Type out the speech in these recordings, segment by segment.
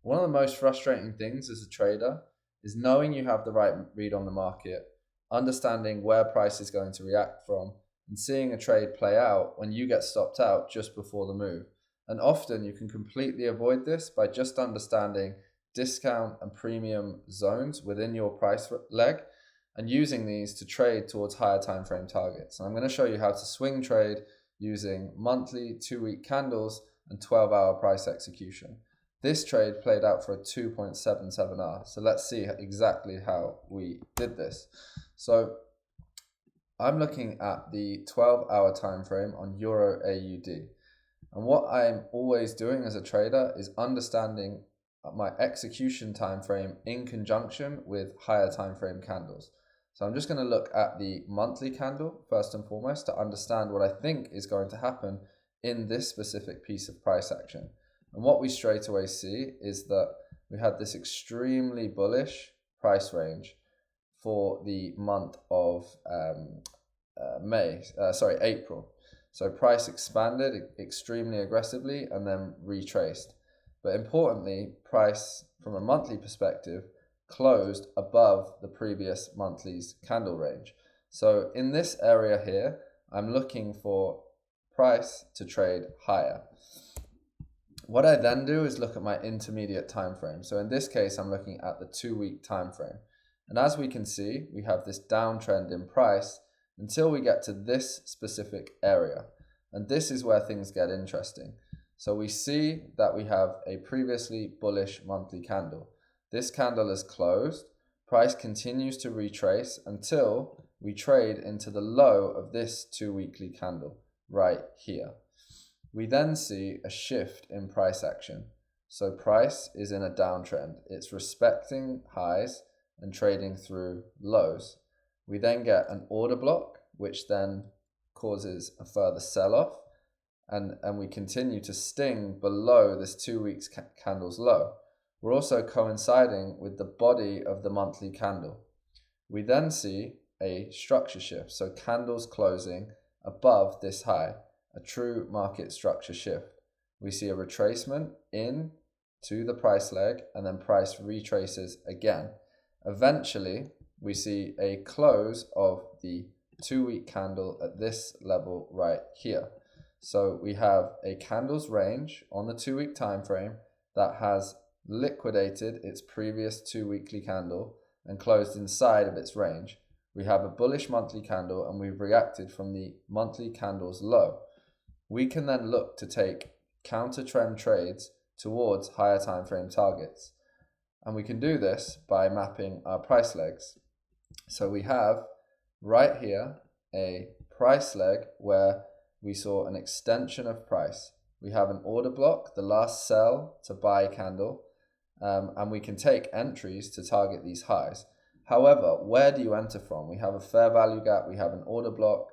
One of the most frustrating things as a trader is knowing you have the right read on the market, understanding where price is going to react from, and seeing a trade play out when you get stopped out just before the move. And often you can completely avoid this by just understanding discount and premium zones within your price leg and using these to trade towards higher time frame targets. And I'm going to show you how to swing trade using monthly 2-week candles and 12-hour price execution. This trade played out for a 2.77R. So let's see exactly how we did this. So I'm looking at the 12-hour time frame on Euro AUD. And what I'm always doing as a trader is understanding my execution time frame in conjunction with higher time frame candles. So I'm just going to look at the monthly candle first and foremost to understand what I think is going to happen in this specific piece of price action. And what we straight away see is that we had this extremely bullish price range for the month of April. So price expanded extremely aggressively and then retraced. But importantly, price from a monthly perspective closed above the previous monthly's candle range. So in this area here, I'm looking for price to trade higher. What I then do is look at my intermediate time frame. So in this case, I'm looking at the 2-week time frame. And as we can see, we have this downtrend in price until we get to this specific area. And this is where things get interesting. So we see that we have a previously bullish monthly candle. This candle is closed. Price continues to retrace until we trade into the low of this 2-weekly candle right here. We then see a shift in price action. So price is in a downtrend. It's respecting highs and trading through lows. We then get an order block, which then causes a further sell-off. And we continue to sting below this 2 weeks candle's low. We're also coinciding with the body of the monthly candle. We then see a structure shift. So candles closing above this high. A true market structure shift. We see a retracement in to the price leg and then price retraces again. Eventually, we see a close of the 2-week candle at this level right here. So we have a candles range on the 2-week time frame that has liquidated its previous 2-weekly candle and closed inside of its range. We have a bullish monthly candle and we've reacted from the monthly candle's low. We can then look to take counter trend trades towards higher time frame targets. And we can do this by mapping our price legs. So we have right here a price leg where we saw an extension of price. We have an order block, the last sell to buy candle, and we can take entries to target these highs. However, where do you enter from? We have a fair value gap, we have an order block.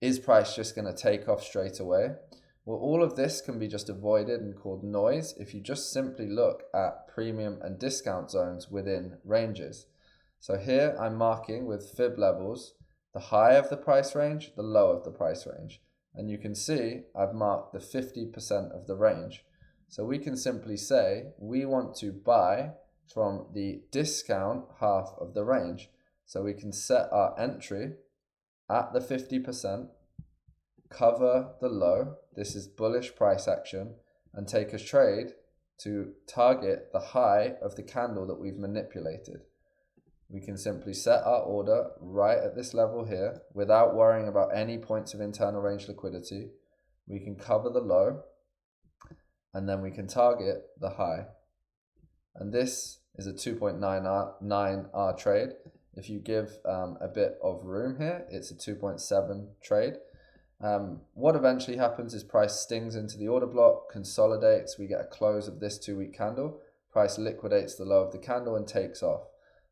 Is price just going to take off straight away? Well, all of this can be just avoided and called noise if you just simply look at premium and discount zones within ranges. So here I'm marking with fib levels the high of the price range, the low of the price range. And you can see I've marked the 50% of the range. So we can simply say we want to buy from the discount half of the range. So we can set our entry at the 50%, cover the low, this is bullish price action, and take a trade to target the high of the candle that we've manipulated. We can simply set our order right at this level here without worrying about any points of internal range liquidity. We can cover the low and then we can target the high. And this is a 2.99R trade. If you give a bit of room here, it's a 2.7 trade. What eventually happens is price stings into the order block, consolidates, we get a close of this 2-week candle, price liquidates the low of the candle and takes off.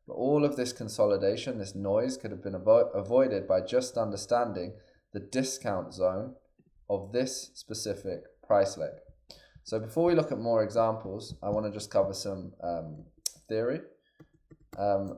But all of this consolidation, this noise could have been avoided by just understanding the discount zone of this specific price leg. So before we look at more examples, I want to just cover some theory.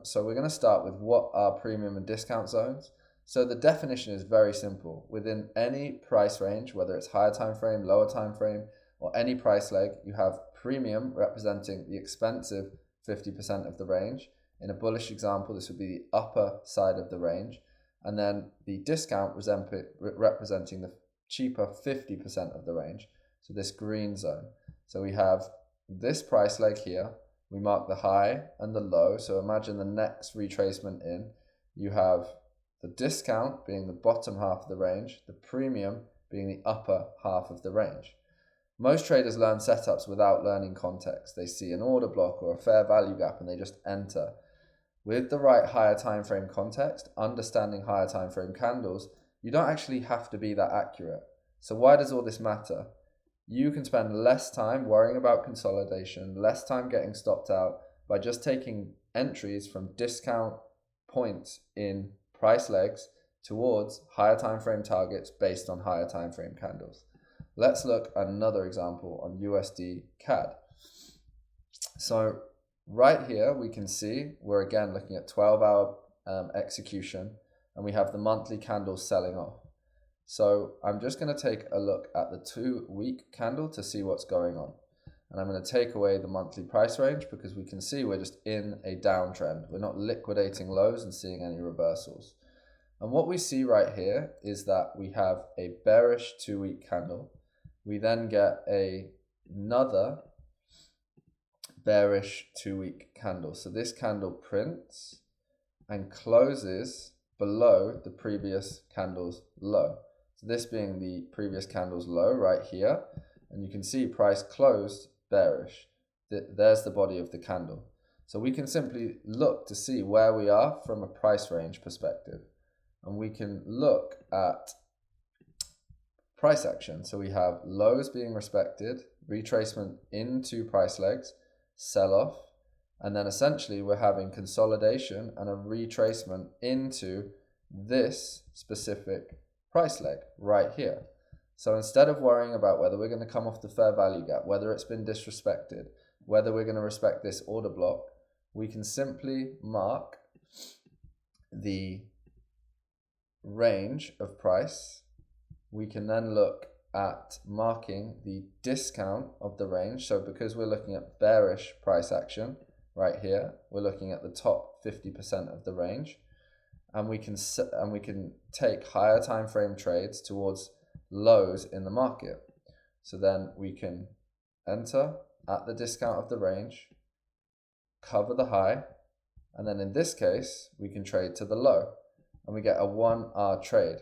So we're going to start with what are premium and discount zones. So the definition is very simple. Within any price range, whether it's higher time frame, lower time frame, or any price leg, you have premium representing the expensive 50% of the range. In a bullish example, this would be the upper side of the range, and then the discount representing the cheaper 50% of the range, so this green zone. So we have this price leg here, we mark the high and the low, so imagine the next retracement in. You have the discount being the bottom half of the range, the premium being the upper half of the range. Most traders learn setups without learning context. They see an order block or a fair value gap and they just enter. With the right higher time frame context, understanding higher time frame candles, you don't actually have to be that accurate. So why does all this matter? You can spend less time worrying about consolidation, less time getting stopped out by just taking entries from discount points in price legs towards higher time frame targets based on higher time frame candles. Let's look at another example on USD CAD. So right here we can see we're again looking at 12-hour execution, and we have the monthly candles selling off. So I'm just going to take a look at the 2-week candle to see what's going on. And I'm going to take away the monthly price range because we can see we're just in a downtrend. We're not liquidating lows and seeing any reversals. And what we see right here is that we have a bearish 2-week candle. We then get another bearish 2-week candle. So this candle prints and closes below the previous candle's low. So this being the previous candle's low right here. And you can see price closed bearish. There's the body of the candle. So we can simply look to see where we are from a price range perspective. And we can look at price action. So we have lows being respected, retracement into price legs, sell off, and then essentially we're having consolidation and a retracement into this specific price leg right here. So instead of worrying about whether we're going to come off the fair value gap, whether it's been disrespected, whether we're going to respect this order block, we can simply mark the range of price. We can then look at marking the discount of the range. So because we're looking at bearish price action right here, we're looking at the top 50% of the range, and we can take higher time frame trades towards lows in the market. So then we can enter at the discount of the range, cover the high, and then in this case we can trade to the low and we get a 1R trade.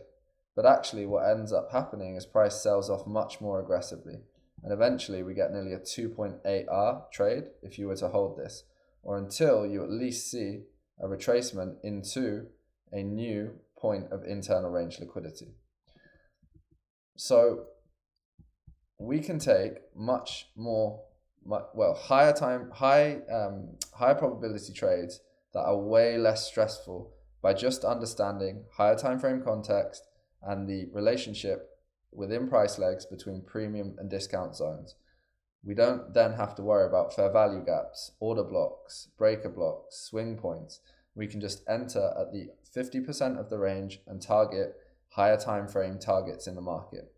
But actually what ends up happening is price sells off much more aggressively, and eventually we get nearly a 2.8R trade if you were to hold this, or until you at least see a retracement into a new point of internal range liquidity. So we can take much more, higher probability trades that are way less stressful by just understanding higher time frame context and the relationship within price legs between premium and discount zones. We don't then have to worry about fair value gaps, order blocks, breaker blocks, swing points. We can just enter at the 50% of the range and target higher time frame targets in the market.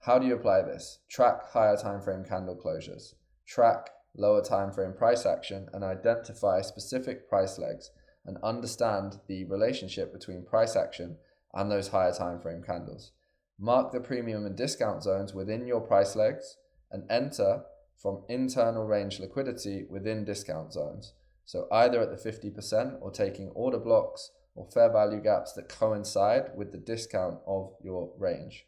How do you apply this? Track higher time frame candle closures, track lower time frame price action, and identify specific price legs and understand the relationship between price action and those higher time frame candles. Mark the premium and discount zones within your price legs and enter from internal range liquidity within discount zones. So either at the 50% or taking order blocks or fair value gaps that coincide with the discount of your range.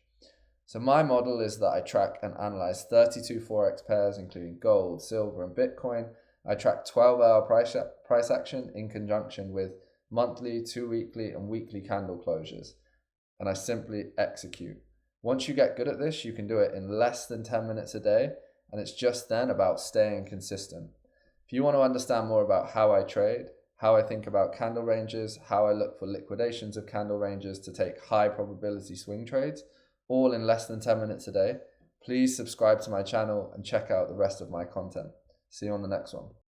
So my model is that I track and analyze 32 Forex pairs, including gold, silver, and Bitcoin. I track 12-hour price action in conjunction with monthly, 2-weekly, and weekly candle closures. And I simply execute. Once you get good at this, you can do it in less than 10 minutes a day. And it's just then about staying consistent. If you want to understand more about how I trade, how I think about candle ranges, how I look for liquidations of candle ranges to take high probability swing trades, all in less than 10 minutes a day, please subscribe to my channel and check out the rest of my content. See you on the next one.